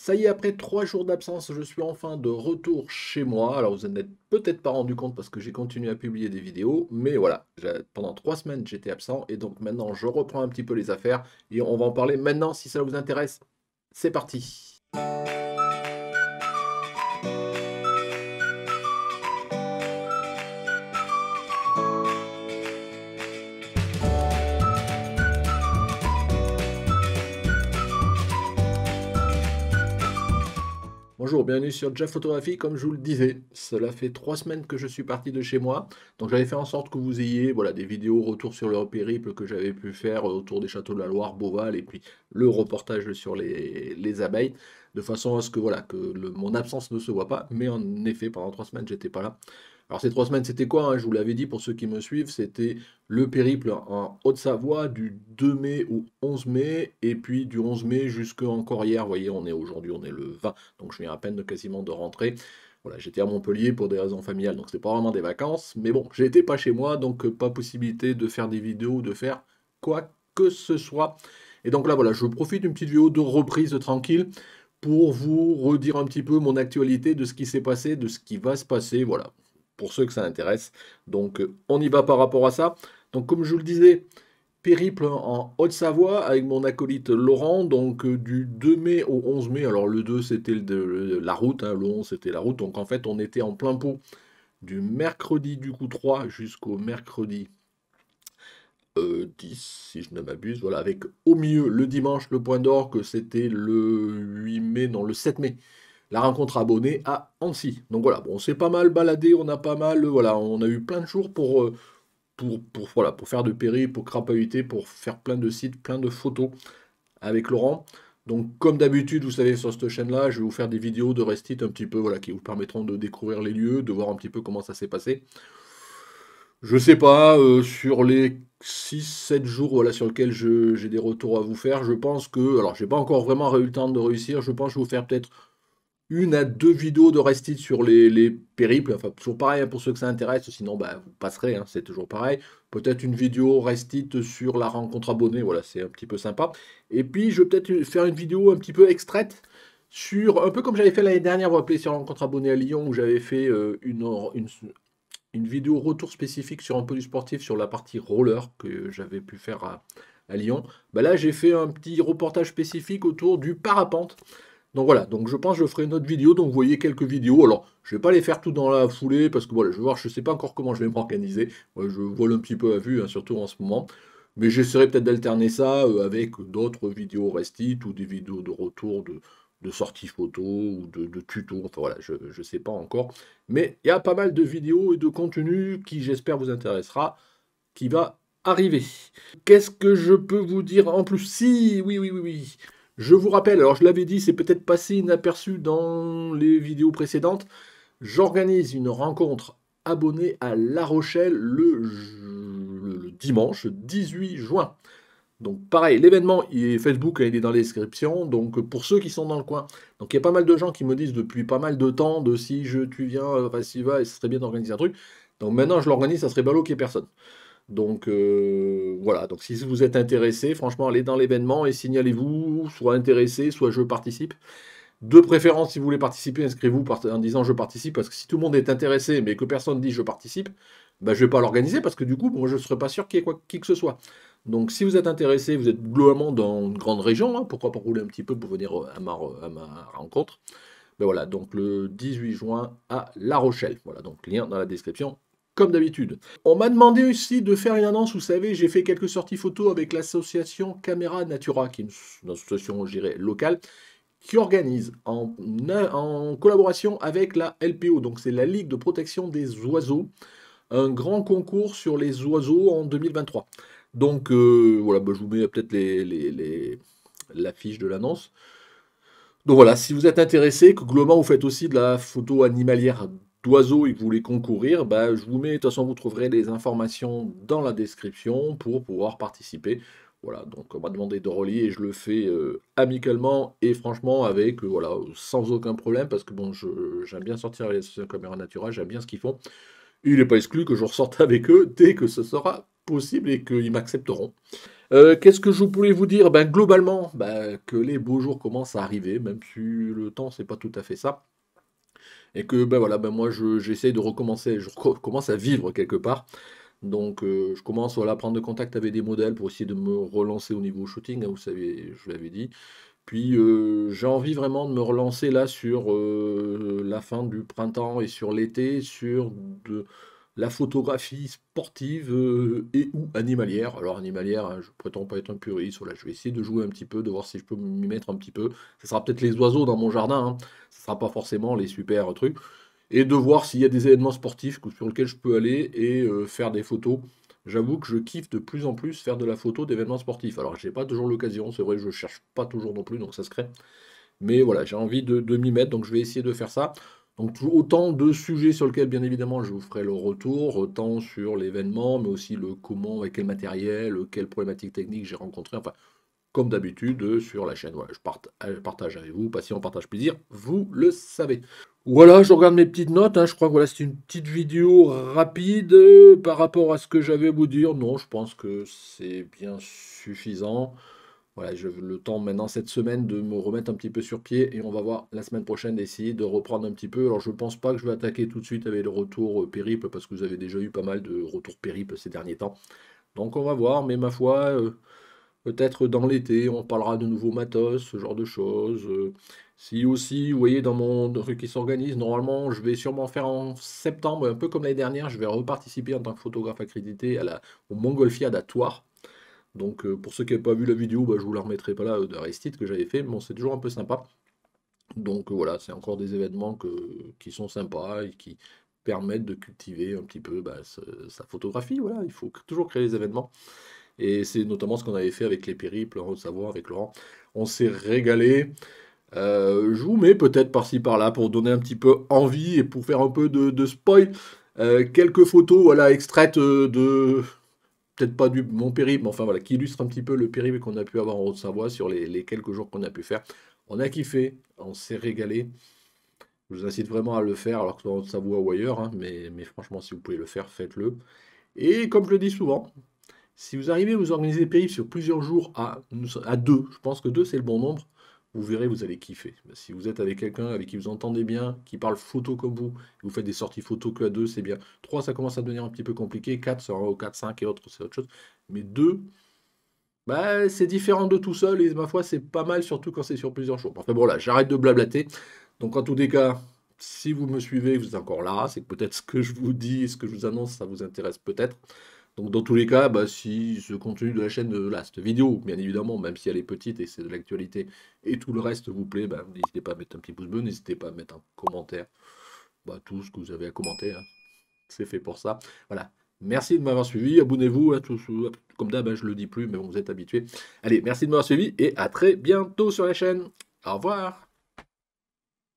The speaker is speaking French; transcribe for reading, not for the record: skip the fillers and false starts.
Ça y est, après 3 jours d'absence, je suis enfin de retour chez moi. Alors, vous en êtes peut-être pas rendu compte parce que j'ai continué à publier des vidéos, mais voilà, pendant 3 semaines, j'étais absent et donc maintenant, je reprends un petit peu les affaires et on va en parler maintenant si ça vous intéresse. C'est parti. Bonjour, bienvenue sur Jeff Photographie. Comme je vous le disais, cela fait 3 semaines que je suis parti de chez moi. Donc j'avais fait en sorte que vous ayez voilà, des vidéos retour sur le périple que j'avais pu faire autour des châteaux de la Loire, Beauval, et puis le reportage sur les abeilles, de façon à ce que, voilà, que mon absence ne se voit pas. Mais en effet, pendant 3 semaines, j'étais pas là. Alors ces 3 semaines, c'était quoi, hein? Je vous l'avais dit pour ceux qui me suivent, c'était le périple en Haute-Savoie du 2 mai au 11 mai, et puis du 11 mai jusqu'à encore hier. Vous voyez, aujourd'hui, on est le 20. Donc je viens à peine quasiment de rentrer. Voilà, j'étais à Montpellier pour des raisons familiales, donc c'était pas vraiment des vacances. Mais bon, j'étais pas chez moi, donc pas possibilité de faire des vidéos, de faire quoi que ce soit. Et donc là, voilà, je profite d'une petite vidéo de reprise tranquille pour vous redire un petit peu mon actualité de ce qui s'est passé, de ce qui va se passer, voilà, pour ceux que ça intéresse. Donc on y va par rapport à ça. Donc comme je vous le disais, périple en Haute-Savoie avec mon acolyte Laurent, donc du 2 mai au 11 mai. Alors le 2 c'était la route, hein, le 11 c'était la route. Donc en fait on était en plein pot du mercredi du coup 3 jusqu'au mercredi 10 si je ne m'abuse. Voilà, avec au milieu le dimanche le point d'orgue, c'était le 8 mai, non le 7 mai. La rencontre abonnée à Annecy. Donc voilà, bon, on s'est pas mal baladé, on a pas mal, voilà, on a eu plein de jours voilà, pour faire de péri, pour crapahuter, pour faire plein de sites, plein de photos avec Laurent. Donc, comme d'habitude, vous savez, sur cette chaîne-là, je vais vous faire des vidéos de restite un petit peu, voilà, qui vous permettront de découvrir les lieux, de voir un petit peu comment ça s'est passé. Je sais pas, sur les 6 7 jours voilà, sur lesquels j'ai des retours à vous faire, je pense que, alors j'ai pas encore vraiment eu le temps de réussir, je pense que je vais vous faire peut-être 1 à 2 vidéos de Restit sur les périples, enfin toujours pareil hein, pour ceux que ça intéresse, sinon bah, vous passerez, hein, c'est toujours pareil. Peut-être une vidéo Restit sur la rencontre abonnée, voilà, c'est un petit peu sympa. Et puis je vais peut-être faire une vidéo un petit peu extraite sur, un peu comme j'avais fait l'année dernière, vous vous rappelez, sur la rencontre abonnée à Lyon, où j'avais fait une vidéo retour spécifique sur un peu du sportif, sur la partie roller que j'avais pu faire à Lyon. Bah là j'ai fait un petit reportage spécifique autour du parapente. Donc voilà, donc je pense que je ferai une autre vidéo, donc vous voyez quelques vidéos. Alors, je vais pas les faire tout dans la foulée, parce que voilà, je vais voir, je sais pas encore comment je vais m'organiser. Ouais, je vole un petit peu à vue, hein, surtout en ce moment. Mais j'essaierai peut-être d'alterner ça avec d'autres vidéos restit ou des vidéos de retour de sorties photo ou de tutos. Enfin voilà, je ne sais pas encore. Mais il y a pas mal de vidéos et de contenu qui, j'espère, vous intéressera, qui va arriver. Qu'est-ce que je peux vous dire en plus? Si, oui, oui, oui, oui. Je vous rappelle, alors je l'avais dit, c'est peut-être passé inaperçu dans les vidéos précédentes, j'organise une rencontre abonnée à La Rochelle le dimanche 18 juin. Donc pareil, l'événement, Facebook, il est dans la description, donc pour ceux qui sont dans le coin. Donc il y a pas mal de gens qui me disent depuis pas mal de temps de si tu viens, enfin si va, et ce serait bien d'organiser un truc. Donc maintenant je l'organise, ça serait ballot qu'il n'y ait personne. Donc voilà, donc si vous êtes intéressé, franchement, allez dans l'événement et signalez-vous, soit intéressé, soit je participe. De préférence, si vous voulez participer, inscrivez-vous en disant je participe, parce que si tout le monde est intéressé, mais que personne dit je participe, ben, je ne vais pas l'organiser, parce que du coup, moi, je ne serai pas sûr qu'il y ait qui que ce soit. Donc si vous êtes intéressé, vous êtes globalement dans une grande région, hein, pourquoi pas rouler un petit peu pour venir à ma rencontre. Ben voilà, donc le 18 juin à La Rochelle. Voilà, donc lien dans la description comme d'habitude. On m'a demandé aussi de faire une annonce, vous savez, j'ai fait quelques sorties photos avec l'association Caméra Natura, qui est une association, je dirais, locale, qui organise en collaboration avec la LPO, donc c'est la Ligue de protection des oiseaux, un grand concours sur les oiseaux en 2023. Donc voilà, bah, je vous mets peut-être l'affiche de l'annonce. Donc voilà, si vous êtes intéressé, que globalement vous faites aussi de la photo animalière d'oiseaux et que vous voulez concourir, bah, je vous mets, de toute façon vous trouverez les informations dans la description pour pouvoir participer. Voilà, donc on m'a demandé de relier et je le fais amicalement et franchement avec, voilà, sans aucun problème parce que bon, j'aime bien sortir avec les caméras naturelles, j'aime bien ce qu'ils font. Il n'est pas exclu que je ressorte avec eux dès que ce sera possible et qu'ils m'accepteront. Qu'est-ce que je voulais vous dire? Ben, globalement, ben, que les beaux jours commencent à arriver, même si le temps, c'est pas tout à fait ça. Et que ben voilà, ben moi j'essaye de recommencer, commence à vivre quelque part. Donc je commence voilà, à prendre contact avec des modèles pour essayer de me relancer au niveau shooting, hein, vous savez, je l'avais dit. Puis j'ai envie vraiment de me relancer là sur la fin du printemps et sur l'été, sur de la photographie sportive et ou animalière. Alors animalière, hein, je prétends pas être un puriste, voilà, je vais essayer de jouer un petit peu, de voir si je peux m'y mettre un petit peu. Ce sera peut-être les oiseaux dans mon jardin, hein. Ce sera pas forcément les super trucs. Et de voir s'il y a des événements sportifs sur lesquels je peux aller et faire des photos. J'avoue que je kiffe de plus en plus faire de la photo d'événements sportifs. Alors, j'ai pas toujours l'occasion, c'est vrai que je cherche pas toujours non plus, donc ça se crée. Mais voilà, j'ai envie de m'y mettre, donc je vais essayer de faire ça. Donc, autant de sujets sur lesquels, bien évidemment, je vous ferai le retour, autant sur l'événement, mais aussi le comment, avec quel matériel, quelles problématiques techniques j'ai rencontrées. Enfin, comme d'habitude, sur la chaîne. Voilà, je partage avec vous, passion, partage plaisir, vous le savez. Voilà, je regarde mes petites notes, hein, je crois que voilà, c'est une petite vidéo rapide par rapport à ce que j'avais à vous dire. Non, je pense que c'est bien suffisant. Voilà, j'ai le temps maintenant cette semaine de me remettre un petit peu sur pied et on va voir la semaine prochaine d'essayer de reprendre un petit peu. Alors je pense pas que je vais attaquer tout de suite avec le retour périple parce que vous avez déjà eu pas mal de retours périple ces derniers temps. Donc on va voir, mais ma foi, peut-être dans l'été, on parlera de nouveaux matos, ce genre de choses. Si aussi, vous voyez, dans mon truc qui s'organise, normalement, je vais sûrement faire en septembre, un peu comme l'année dernière, je vais reparticiper en tant que photographe accrédité au Montgolfiade à Thouars. Donc, pour ceux qui n'avaient pas vu la vidéo, bah, je vous la remettrai pas là d'Aristide que j'avais fait, mais bon, c'est toujours un peu sympa. Donc, voilà, c'est encore des événements qui sont sympas et qui permettent de cultiver un petit peu bah, sa photographie. Voilà, il faut toujours créer des événements. Et c'est notamment ce qu'on avait fait avec les périples en Haute-Savoie avec Laurent. On s'est régalé. Je vous mets peut-être par-ci par-là pour donner un petit peu envie et pour faire un peu de spoil. Quelques photos voilà, extraites de. Peut-être pas du mon périple, mais enfin voilà, qui illustre un petit peu le périple qu'on a pu avoir en Haute-Savoie sur les quelques jours qu'on a pu faire. On a kiffé, on s'est régalé. Je vous incite vraiment à le faire, alors que ce soit en Haute-Savoie ou ailleurs, hein, mais franchement, si vous pouvez le faire, faites-le. Et comme je le dis souvent, si vous arrivez à vous organiser des périples sur plusieurs jours à deux, je pense que deux c'est le bon nombre, vous verrez, vous allez kiffer. Si vous êtes avec quelqu'un avec qui vous entendez bien, qui parle photo comme vous faites des sorties photo que à deux, c'est bien. Trois, ça commence à devenir un petit peu compliqué. Quatre, ça au 4, 5 et autres, c'est autre chose. Mais deux, bah, c'est différent de tout seul et ma foi, c'est pas mal, surtout quand c'est sur plusieurs jours. Enfin bon, là, j'arrête de blablater. Donc, en tous les cas, si vous me suivez, vous êtes encore là, c'est que peut-être ce que je vous dis, ce que je vous annonce, ça vous intéresse peut-être. Donc, dans tous les cas, bah, si ce contenu de la chaîne, de là, cette vidéo, bien évidemment, même si elle est petite et c'est de l'actualité, et tout le reste vous plaît, bah, n'hésitez pas à mettre un petit pouce bleu, n'hésitez pas à mettre un commentaire. Bah, tout ce que vous avez à commenter, hein, c'est fait pour ça. Voilà. Merci de m'avoir suivi. Abonnez-vous à tous. Comme d'hab, hein, je le dis plus, mais bon, vous êtes habitués. Allez, merci de m'avoir suivi et à très bientôt sur la chaîne. Au revoir.